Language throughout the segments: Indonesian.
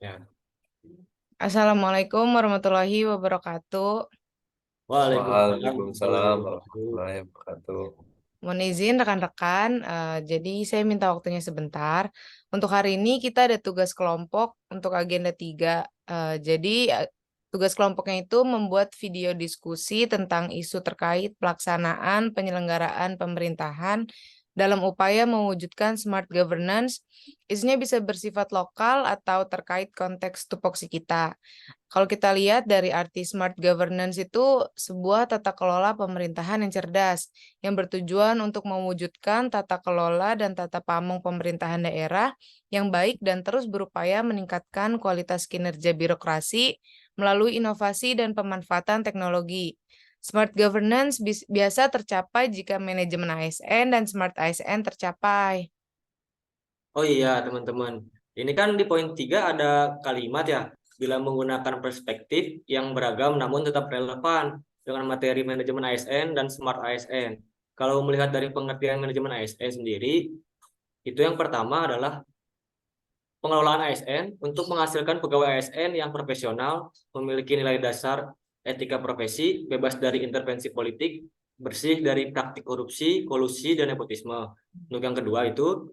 Ya. Assalamualaikum warahmatullahi wabarakatuh. Waalaikumsalam warahmatullahi Waalaikumsalam wabarakatuh. warahmatullahi wabarakatuh. Mohon izin rekan-rekan, jadi saya minta waktunya sebentar. Untuk hari ini kita ada tugas kelompok untuk agenda 3. Tugas kelompoknya itu membuat video diskusi tentang isu terkait pelaksanaan penyelenggaraan pemerintahan dalam upaya mewujudkan smart governance. Isunya bisa bersifat lokal atau terkait konteks tupoksi kita. Kalau kita lihat dari arti smart governance itu sebuah tata kelola pemerintahan yang cerdas, yang bertujuan untuk mewujudkan tata kelola dan tata pamong pemerintahan daerah yang baik dan terus berupaya meningkatkan kualitas kinerja birokrasi melalui inovasi dan pemanfaatan teknologi. Smart governance biasa tercapai jika manajemen ASN dan smart ASN tercapai. Oh iya, teman-teman. Ini kan di poin 3 ada kalimat ya, bila menggunakan perspektif yang beragam namun tetap relevan dengan materi manajemen ASN dan smart ASN. Kalau melihat dari pengertian manajemen ASN sendiri, itu yang pertama adalah pengelolaan ASN untuk menghasilkan pegawai ASN yang profesional, memiliki nilai dasar etika profesi, bebas dari intervensi politik, bersih dari praktik korupsi, kolusi, dan nepotisme. Untuk yang kedua itu,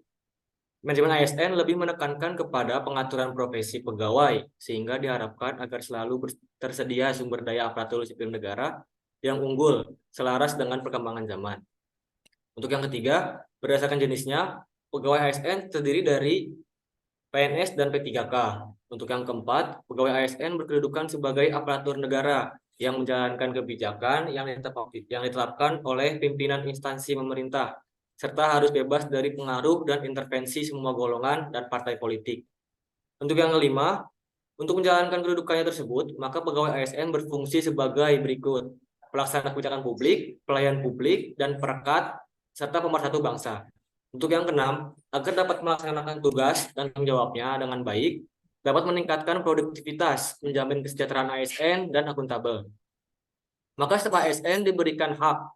manajemen ASN lebih menekankan kepada pengaturan profesi pegawai, sehingga diharapkan agar selalu tersedia sumber daya aparatur sipil negara yang unggul, selaras dengan perkembangan zaman. Untuk yang ketiga, berdasarkan jenisnya, pegawai ASN terdiri dari PNS dan P3K. Untuk yang keempat, pegawai ASN berkedudukan sebagai aparatur negara yang menjalankan kebijakan yang ditetapkan oleh pimpinan instansi pemerintah, serta harus bebas dari pengaruh dan intervensi semua golongan dan partai politik. Untuk yang kelima, untuk menjalankan kedudukannya tersebut, maka pegawai ASN berfungsi sebagai berikut: pelaksana kebijakan publik, pelayan publik, dan perekat, serta pemersatu bangsa. Untuk yang keenam, agar dapat melaksanakan tugas dan tanggung jawabnya dengan baik, dapat meningkatkan produktivitas, menjamin kesejahteraan ASN, dan akuntabel. Maka setelah ASN diberikan hak,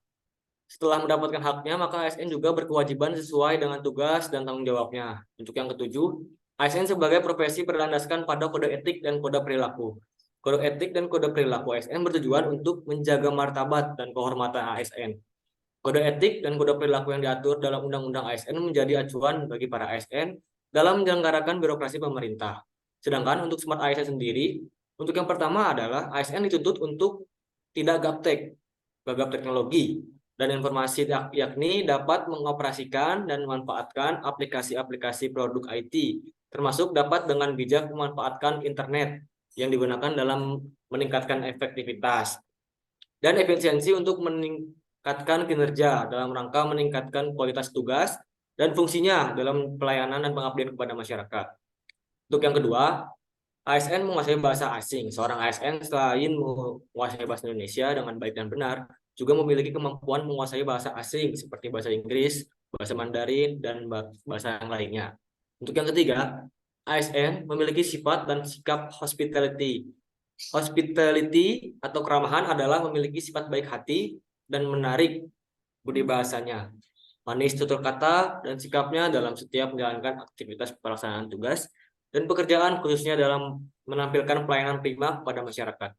setelah mendapatkan haknya, maka ASN juga berkewajiban sesuai dengan tugas dan tanggung jawabnya. Untuk yang ketujuh, ASN sebagai profesi berlandaskan pada kode etik dan kode perilaku. Kode etik dan kode perilaku ASN bertujuan untuk menjaga martabat dan kehormatan ASN. Kode etik dan kode perilaku yang diatur dalam Undang-Undang ASN menjadi acuan bagi para ASN dalam menyelenggarakan birokrasi pemerintah. Sedangkan untuk Smart ASN sendiri, untuk yang pertama adalah ASN dituntut untuk tidak gaptek, gagap teknologi, dan informasi, yakni dapat mengoperasikan dan memanfaatkan aplikasi-aplikasi produk IT, termasuk dapat dengan bijak memanfaatkan internet yang digunakan dalam meningkatkan efektivitas dan efisiensi untuk meningkatkan kinerja dalam rangka meningkatkan kualitas tugas dan fungsinya dalam pelayanan dan pengabdian kepada masyarakat. Untuk yang kedua, ASN menguasai bahasa asing. Seorang ASN selain menguasai bahasa Indonesia dengan baik dan benar, juga memiliki kemampuan menguasai bahasa asing seperti bahasa Inggris, bahasa Mandarin, dan bahasa yang lainnya. Untuk yang ketiga, ASN memiliki sifat dan sikap hospitality. Hospitality atau keramahan adalah memiliki sifat baik hati dan menarik budi bahasanya, manis tutur kata, dan sikapnya dalam setiap menjalankan aktivitas pelaksanaan tugas dan pekerjaan khususnya dalam menampilkan pelayanan prima kepada masyarakat.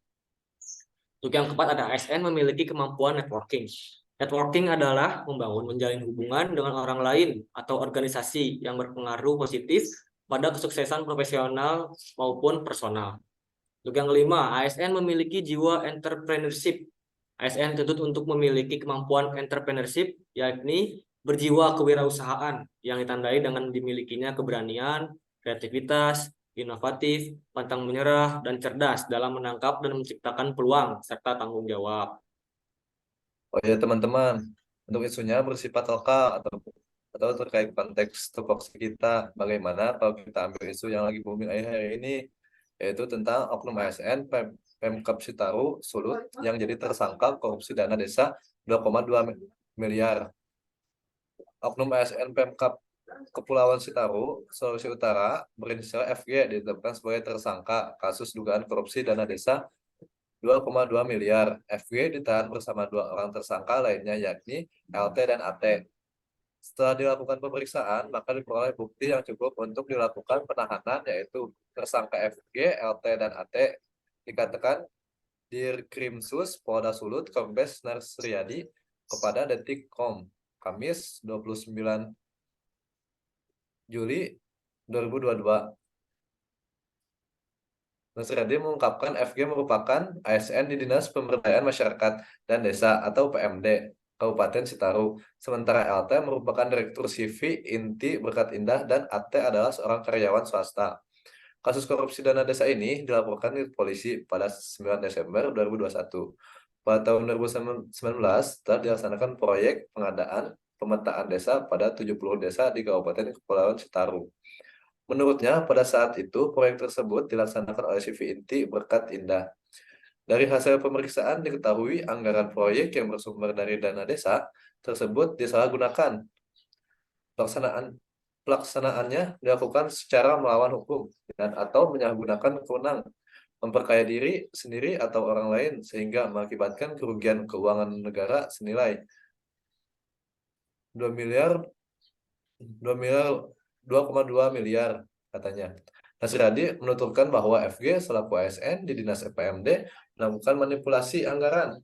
Untuk yang keempat ada ASN memiliki kemampuan networking. Networking adalah menjalin hubungan dengan orang lain atau organisasi yang berpengaruh positif pada kesuksesan profesional maupun personal. Untuk yang kelima, ASN memiliki jiwa entrepreneurship. ASN dituntut untuk memiliki kemampuan entrepreneurship, yakni berjiwa kewirausahaan yang ditandai dengan dimilikinya keberanian, kreativitas, inovatif, pantang menyerah, dan cerdas dalam menangkap dan menciptakan peluang serta tanggung jawab. Oh ya teman-teman, untuk isunya bersifat lokal atau terkait konteks tupoksi kita, bagaimana kalau kita ambil isu yang lagi booming akhir-akhir ini, yaitu tentang oknum ASN Pemkab Sitaru Sulut yang jadi tersangka korupsi dana desa 2,2 miliar. Oknum ASN Pemkab Kepulauan Sitaru, Sulawesi Utara, berinisial FG ditetapkan sebagai tersangka kasus dugaan korupsi dana desa 2,2 miliar. FG ditahan bersama dua orang tersangka lainnya yakni LT dan AT. Setelah dilakukan pemeriksaan, maka diperoleh bukti yang cukup untuk dilakukan penahanan yaitu tersangka FG, LT, dan AT dikatakan Dirkrimsus Polda Sulut Kombes Narsriadi kepada Detik.com Kamis 29 Juli 2022. Narsriadi mengungkapkan FG merupakan ASN di Dinas Pemberdayaan Masyarakat dan Desa atau PMD Kabupaten Sitaru, sementara LT merupakan Direktur CV Inti Berkat Indah dan AT adalah seorang karyawan swasta. Kasus korupsi dana desa ini dilaporkan ke polisi pada 9 Desember 2021. Pada tahun 2019 telah dilaksanakan proyek pengadaan pemetaan desa pada 70 desa di Kabupaten Kepulauan Sitaru. Menurutnya, pada saat itu proyek tersebut dilaksanakan oleh CV Inti Berkat Indah. Dari hasil pemeriksaan diketahui anggaran proyek yang bersumber dari dana desa tersebut disalahgunakan. Pelaksanaannya dilakukan secara melawan hukum dan atau menyalahgunakan kewenangan, memperkaya diri sendiri atau orang lain sehingga mengakibatkan kerugian keuangan negara senilai 2 miliar 2,2 miliar katanya. Nasiradi menuturkan bahwa FG selaku ASN di Dinas PMD melakukan manipulasi anggaran.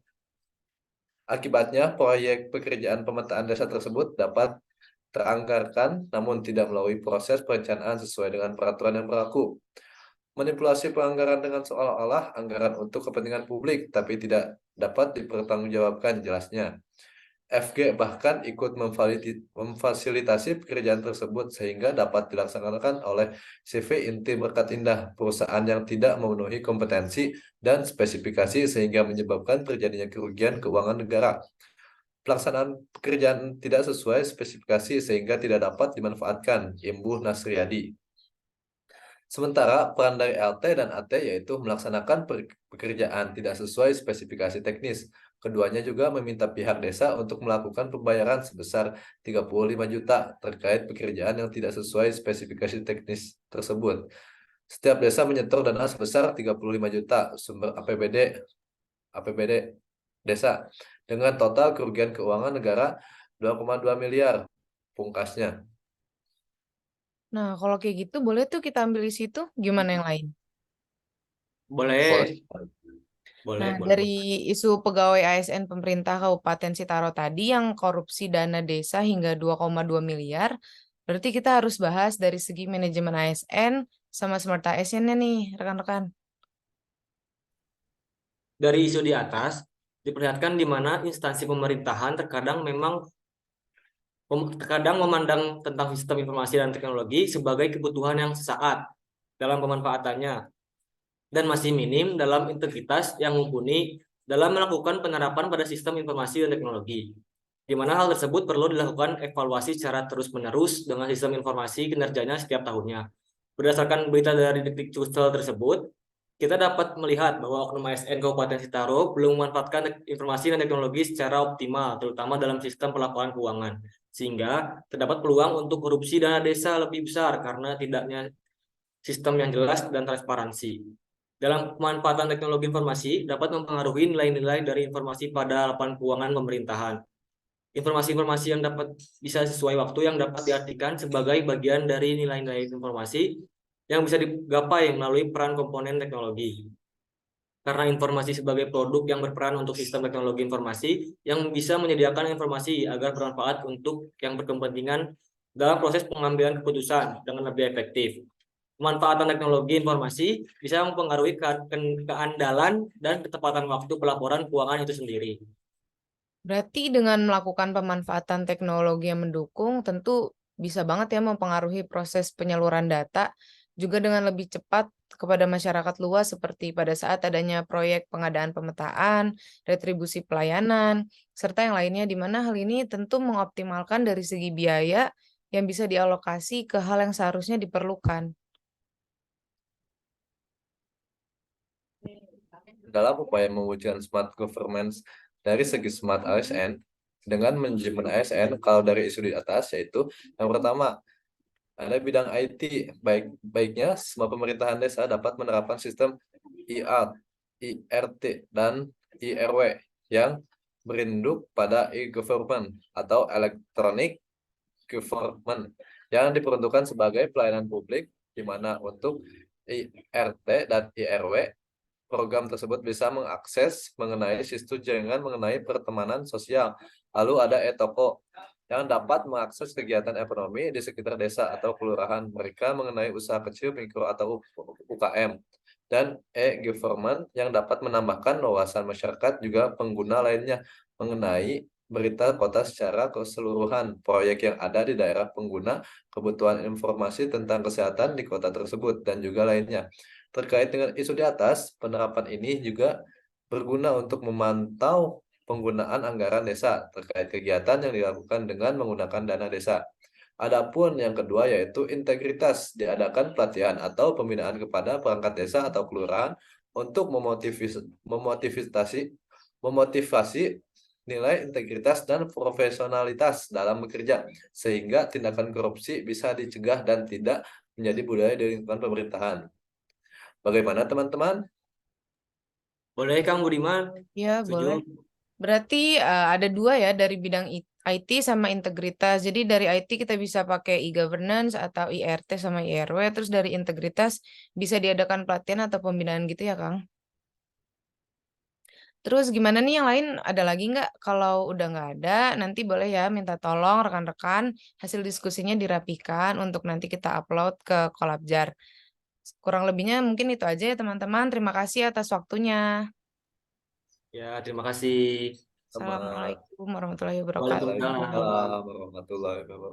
Akibatnya, proyek pekerjaan pemetaan desa tersebut dapat teranggarkan namun tidak melalui proses perencanaan sesuai dengan peraturan yang berlaku. Manipulasi penganggaran dengan seolah-olah anggaran untuk kepentingan publik tapi tidak dapat dipertanggungjawabkan jelasnya. FG bahkan ikut memfasilitasi pekerjaan tersebut sehingga dapat dilaksanakan oleh CV Inti Berkat Indah, perusahaan yang tidak memenuhi kompetensi dan spesifikasi sehingga menyebabkan terjadinya kerugian keuangan negara. Pelaksanaan pekerjaan tidak sesuai spesifikasi sehingga tidak dapat dimanfaatkan, imbuh Nasriadi. Sementara peran dari LT dan AT yaitu melaksanakan pekerjaan tidak sesuai spesifikasi teknis. Keduanya juga meminta pihak desa untuk melakukan pembayaran sebesar 35 juta terkait pekerjaan yang tidak sesuai spesifikasi teknis tersebut. Setiap desa menyetor dana sebesar 35 juta sumber APBD desa dengan total kerugian keuangan negara 2,2 miliar pungkasnya. Nah, kalau kayak gitu boleh tuh kita ambil di situ. Gimana yang lain? Boleh, Nah, boleh. dari isu pegawai ASN pemerintah Kabupaten Sitaro tadi yang korupsi dana desa hingga 2,2 miliar, berarti kita harus bahas dari segi manajemen ASN sama smart ASN-nya nih, rekan-rekan. Dari isu di atas, diperlihatkan di mana instansi pemerintahan terkadang memandang tentang sistem informasi dan teknologi sebagai kebutuhan yang sesaat dalam pemanfaatannya dan masih minim dalam integritas yang mumpuni dalam melakukan penerapan pada sistem informasi dan teknologi. Di mana hal tersebut perlu dilakukan evaluasi secara terus-menerus dengan sistem informasi kinerjanya setiap tahunnya. Berdasarkan berita dari Detik Cusel tersebut, kita dapat melihat bahwa oknum ASN Kabupaten Sitaro belum memanfaatkan informasi dan teknologi secara optimal, terutama dalam sistem pelaporan keuangan. Sehingga terdapat peluang untuk korupsi dana desa lebih besar karena tidaknya sistem yang jelas dan transparansi. Dalam pemanfaatan teknologi informasi dapat mempengaruhi nilai-nilai dari informasi pada laporan keuangan pemerintahan. Informasi-informasi yang dapat bisa sesuai waktu yang dapat diartikan sebagai bagian dari nilai-nilai informasi yang bisa digapai melalui peran komponen teknologi. Karena informasi sebagai produk yang berperan untuk sistem teknologi informasi yang bisa menyediakan informasi agar bermanfaat untuk yang berkepentingan dalam proses pengambilan keputusan dengan lebih efektif. Pemanfaatan teknologi informasi bisa mempengaruhi keandalan dan ketepatan waktu pelaporan keuangan itu sendiri. Berarti dengan melakukan pemanfaatan teknologi yang mendukung, tentu bisa banget ya mempengaruhi proses penyaluran data, juga dengan lebih cepat kepada masyarakat luas seperti pada saat adanya proyek pengadaan pemetaan, retribusi pelayanan, serta yang lainnya di mana hal ini tentu mengoptimalkan dari segi biaya yang bisa dialokasi ke hal yang seharusnya diperlukan. Dalam upaya mewujudkan smart governance dari segi smart ASN, dengan manajemen ASN, kalau dari isu di atas, yaitu yang pertama, ada bidang IT, baiknya semua pemerintahan desa dapat menerapkan sistem IRT, dan IRW yang berinduk pada e-government atau electronic government yang diperuntukkan sebagai pelayanan publik, di mana untuk IRT dan IRW, program tersebut bisa mengakses mengenai sistem jaringan mengenai pertemanan sosial. Lalu ada e-toko yang dapat mengakses kegiatan ekonomi di sekitar desa atau kelurahan mereka mengenai usaha kecil, mikro, atau UKM. Dan e-government yang dapat menambahkan wawasan masyarakat juga pengguna lainnya mengenai berita kota secara keseluruhan, proyek yang ada di daerah pengguna, kebutuhan informasi tentang kesehatan di kota tersebut, dan juga lainnya. Terkait dengan isu di atas, penerapan ini juga berguna untuk memantau penggunaan anggaran desa terkait kegiatan yang dilakukan dengan menggunakan dana desa. Adapun yang kedua yaitu integritas, diadakan pelatihan atau pembinaan kepada perangkat desa atau kelurahan untuk memotivasi nilai integritas dan profesionalitas dalam bekerja, sehingga tindakan korupsi bisa dicegah dan tidak menjadi budaya di lingkungan pemerintahan. Bagaimana teman-teman? Boleh Kang Budiman? Ya, boleh. Setuju? Berarti ada dua ya dari bidang IT sama integritas. Jadi dari IT kita bisa pakai e-governance atau IRT sama IRW. Terus dari integritas bisa diadakan pelatihan atau pembinaan gitu ya, Kang? Terus gimana nih yang lain? Ada lagi nggak? Kalau udah nggak ada, nanti boleh ya minta tolong rekan-rekan hasil diskusinya dirapikan untuk nanti kita upload ke Kolabjar. Kurang lebihnya mungkin itu aja ya teman-teman. Terima kasih atas waktunya. Ya, terima kasih. Sama. Assalamualaikum warahmatullahi wabarakatuh. Waalaikumsalam. Waalaikumsalam warahmatullahi wabarakatuh.